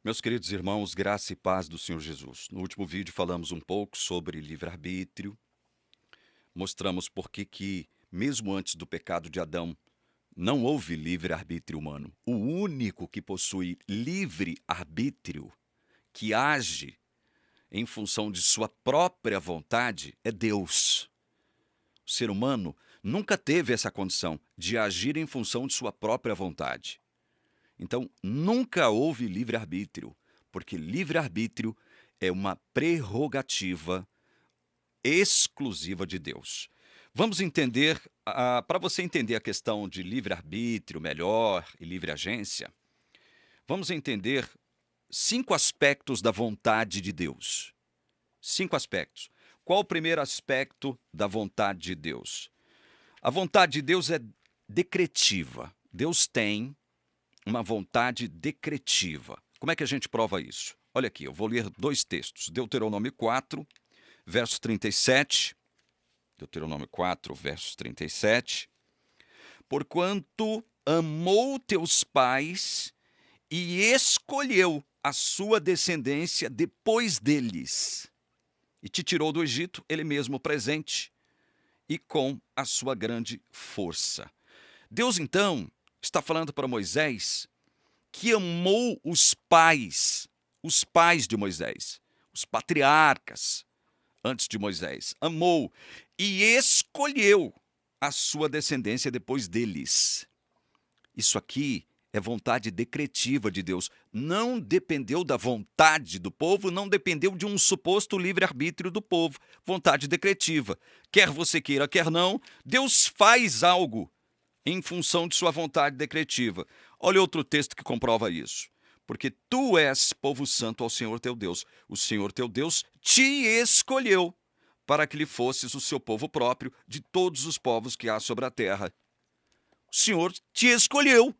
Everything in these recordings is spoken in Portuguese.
Meus queridos irmãos, graça e paz do Senhor Jesus. No último vídeo falamos um pouco sobre livre-arbítrio, mostramos por que, mesmo antes do pecado de Adão, não houve livre-arbítrio humano. O único que possui livre-arbítrio, que age em função de sua própria vontade, é Deus. O ser humano nunca teve essa condição de agir em função de sua própria vontade. Então, nunca houve livre-arbítrio, porque livre-arbítrio é uma prerrogativa exclusiva de Deus. Vamos entender, para você entender a questão de livre-arbítrio melhor e livre agência, vamos entender 5 aspectos da vontade de Deus. 5 aspectos. Qual o primeiro aspecto da vontade de Deus? A vontade de Deus é decretiva. Deus tem uma vontade decretiva. Como é que a gente prova isso? Olha aqui, eu vou ler 2 textos. Deuteronômio 4, verso 37. Deuteronômio 4, verso 37. Porquanto amou teus pais e escolheu a sua descendência depois deles, e te tirou do Egito, ele mesmo presente, e com a sua grande força. Deus, então, está falando para Moisés que amou os pais de Moisés, os patriarcas antes de Moisés, amou e escolheu a sua descendência depois deles. Isso aqui é vontade decretiva de Deus. Não dependeu da vontade do povo, não dependeu de um suposto livre-arbítrio do povo. Vontade decretiva. Quer você queira, quer não, Deus faz algo em função de sua vontade decretiva. Olha outro texto que comprova isso. Porque tu és povo santo ao Senhor teu Deus. O Senhor teu Deus te escolheu para que lhe fosses o seu povo próprio de todos os povos que há sobre a terra. O Senhor te escolheu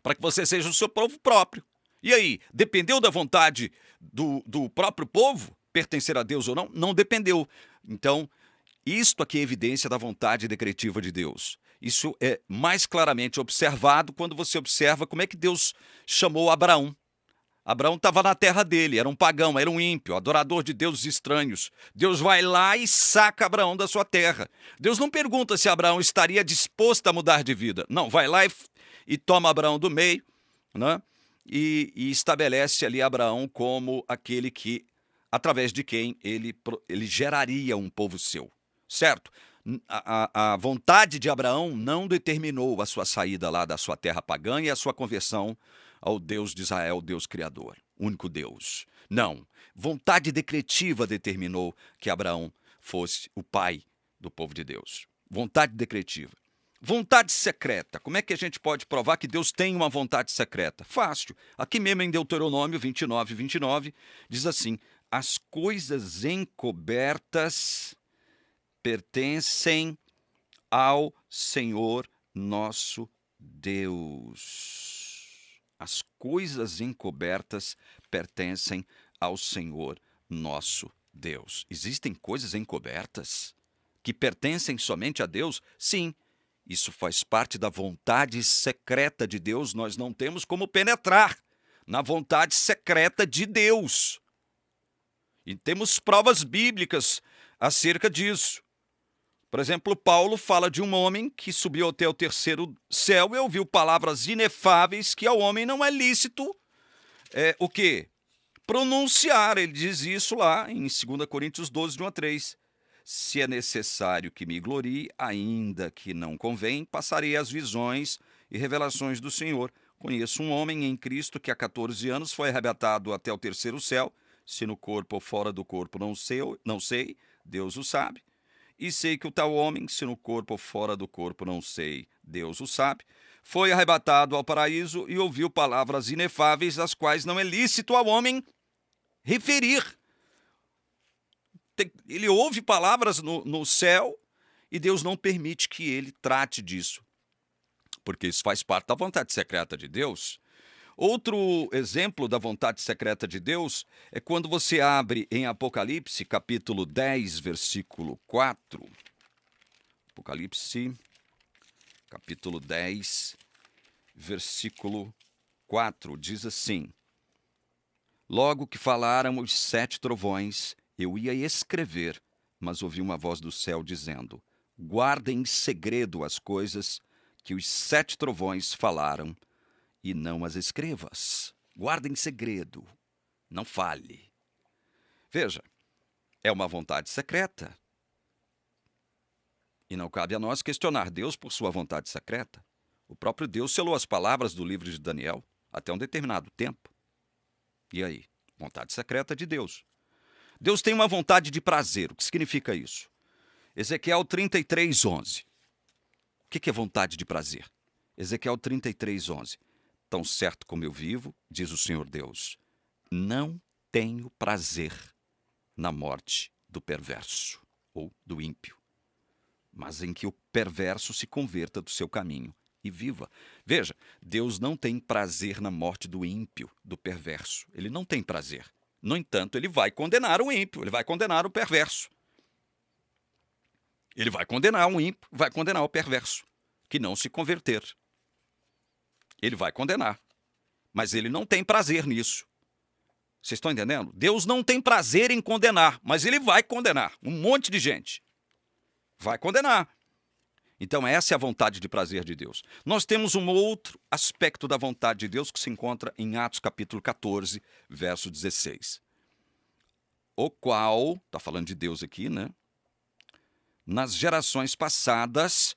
para que você seja o seu povo próprio. E aí, dependeu da vontade do próprio povo pertencer a Deus ou não? Não dependeu. Então, isto aqui é evidência da vontade decretiva de Deus. Isso é mais claramente observado quando você observa como é que Deus chamou Abraão. Abraão estava na terra dele, era um pagão, era um ímpio, adorador de deuses estranhos. Deus vai lá e saca Abraão da sua terra. Deus não pergunta se Abraão estaria disposto a mudar de vida. Não, vai lá e toma Abraão do meio, né? E estabelece ali Abraão como aquele que, através de quem ele geraria um povo seu. Certo? A vontade de Abraão não determinou a sua saída lá da sua terra pagã e a sua conversão ao Deus de Israel, Deus Criador, único Deus. Não. Vontade decretiva determinou que Abraão fosse o pai do povo de Deus. Vontade decretiva. Vontade secreta. Como é que a gente pode provar que Deus tem uma vontade secreta? Fácil. Aqui mesmo em Deuteronômio 29, 29, diz assim: as coisas encobertas pertencem ao Senhor nosso Deus. As coisas encobertas pertencem ao Senhor nosso Deus. Existem coisas encobertas que pertencem somente a Deus? Sim, isso faz parte da vontade secreta de Deus. Nós não temos como penetrar na vontade secreta de Deus. E temos provas bíblicas acerca disso. Por exemplo, Paulo fala de um homem que subiu até o terceiro céu e ouviu palavras inefáveis que ao homem não é lícito o quê? Pronunciar. Ele diz isso lá em 2 Coríntios 12, de 1 a 3. Se é necessário que me glorie, ainda que não convém, passarei as visões e revelações do Senhor. Conheço um homem em Cristo que há 14 anos foi arrebatado até o terceiro céu, se no corpo ou fora do corpo não sei, Deus o sabe. E sei que o tal homem, se no corpo ou fora do corpo não sei, Deus o sabe, foi arrebatado ao paraíso e ouviu palavras inefáveis, as quais não é lícito ao homem referir. Ele ouve palavras no céu e Deus não permite que ele trate disso, porque isso faz parte da vontade secreta de Deus. Outro exemplo da vontade secreta de Deus é quando você abre em Apocalipse, capítulo 10, versículo 4. Apocalipse, capítulo 10, versículo 4, diz assim: Logo que falaram os 7 trovões, eu ia escrever, mas ouvi uma voz do céu dizendo: guardem em segredo as coisas que os 7 trovões falaram, e não as escrevas. Guarda em segredo, não fale. Veja, é uma vontade secreta. E não cabe a nós questionar Deus por sua vontade secreta. O próprio Deus selou as palavras do livro de Daniel até um determinado tempo. E aí? Vontade secreta de Deus. Deus tem uma vontade de prazer. O que significa isso? Ezequiel 33:11. O que é vontade de prazer? Ezequiel 33:11. Tão certo como eu vivo, diz o Senhor Deus, não tenho prazer na morte do perverso ou do ímpio, mas em que o perverso se converta do seu caminho e viva. Veja, Deus não tem prazer na morte do ímpio, do perverso. Ele não tem prazer. No entanto, ele vai condenar o ímpio, ele vai condenar o perverso. Ele vai condenar o ímpio, vai condenar o perverso, que não se converter. Ele vai condenar. Mas ele não tem prazer nisso. Vocês estão entendendo? Deus não tem prazer em condenar, mas ele vai condenar um monte de gente. Vai condenar. Então essa é a vontade de prazer de Deus. Nós temos um outro aspecto da vontade de Deus que se encontra em Atos capítulo 14, verso 16. O qual, está falando de Deus aqui, né? Nas gerações passadas,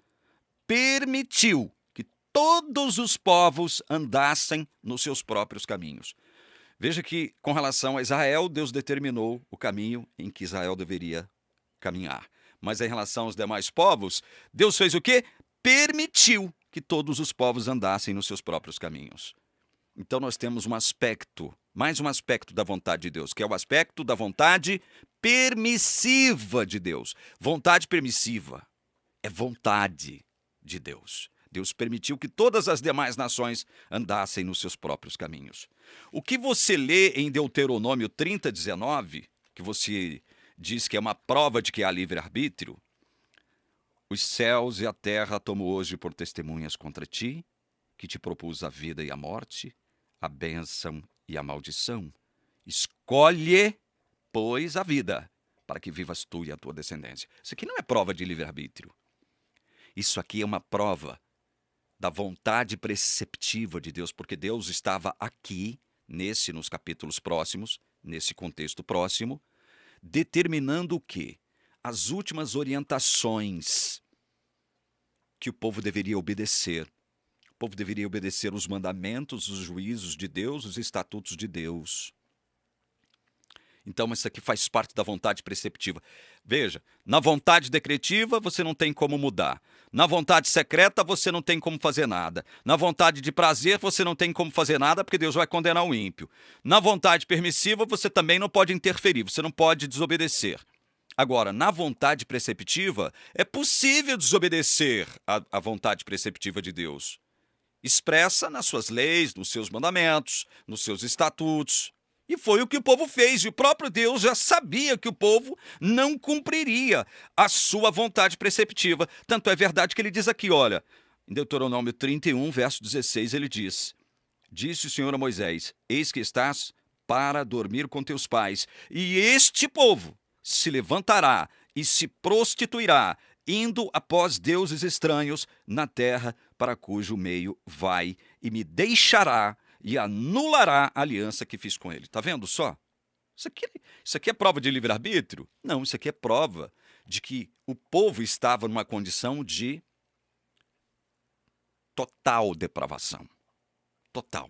permitiu que todos os povos andassem nos seus próprios caminhos. Veja que, com relação a Israel, Deus determinou o caminho em que Israel deveria caminhar. Mas em relação aos demais povos, Deus fez o quê? Permitiu que todos os povos andassem nos seus próprios caminhos. Então nós temos um aspecto, mais um aspecto da vontade de Deus, que é o aspecto da vontade permissiva de Deus. Vontade permissiva é vontade de Deus. Deus permitiu que todas as demais nações andassem nos seus próprios caminhos. O que você lê em Deuteronômio 30:19, que você diz que é uma prova de que há livre-arbítrio, os céus e a terra tomo hoje por testemunhas contra ti, que te propus a vida e a morte, a bênção e a maldição. Escolhe, pois, a vida, para que vivas tu e a tua descendência. Isso aqui não é prova de livre-arbítrio. Isso aqui é uma prova da vontade preceptiva de Deus, porque Deus estava aqui, nos capítulos próximos, nesse contexto próximo, determinando o quê? As últimas orientações que o povo deveria obedecer. O povo deveria obedecer os mandamentos, os juízos de Deus, os estatutos de Deus. Então, isso aqui faz parte da vontade preceptiva. Veja, na vontade decretiva você não tem como mudar. Na vontade secreta você não tem como fazer nada. Na vontade de prazer você não tem como fazer nada porque Deus vai condenar o ímpio. Na vontade permissiva você também não pode interferir, você não pode desobedecer. Agora, na vontade preceptiva, é possível desobedecer à vontade preceptiva de Deus. Expressa nas suas leis, nos seus mandamentos, nos seus estatutos. E foi o que o povo fez, e o próprio Deus já sabia que o povo não cumpriria a sua vontade preceptiva. Tanto é verdade que ele diz aqui, olha, em Deuteronômio 31, verso 16, ele diz: disse o Senhor a Moisés, eis que estás para dormir com teus pais, e este povo se levantará e se prostituirá, indo após deuses estranhos na terra para cujo meio vai, e me deixará e anulará a aliança que fiz com ele. Está vendo só? Isso aqui é prova de livre-arbítrio? Não, isso aqui é prova de que o povo estava numa condição de total depravação. Total.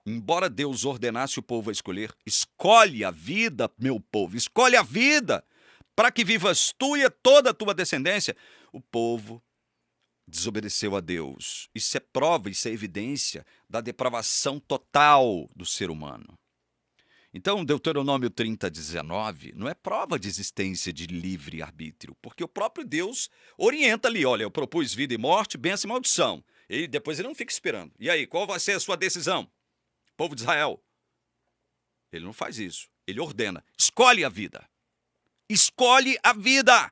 Embora Deus ordenasse o povo a escolher, escolhe a vida, meu povo, escolhe a vida, para que vivas tu e toda a tua descendência. O povo desobedeceu a Deus. Isso é prova, isso é evidência da depravação total do ser humano. Então, Deuteronômio 30:19 não é prova de existência de livre-arbítrio, porque o próprio Deus orienta ali, olha, eu propus vida e morte, bênção e maldição. E depois ele não fica esperando. E aí, qual vai ser a sua decisão? Povo de Israel. Ele não faz isso. Ele ordena, escolhe a vida. Escolhe a vida!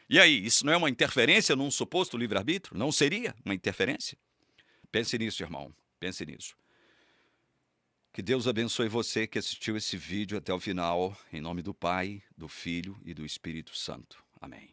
E aí, isso não é uma interferência num suposto livre-arbítrio? Não seria uma interferência? Pense nisso, irmão. Pense nisso. Que Deus abençoe você que assistiu esse vídeo até o final, em nome do Pai, do Filho e do Espírito Santo. Amém.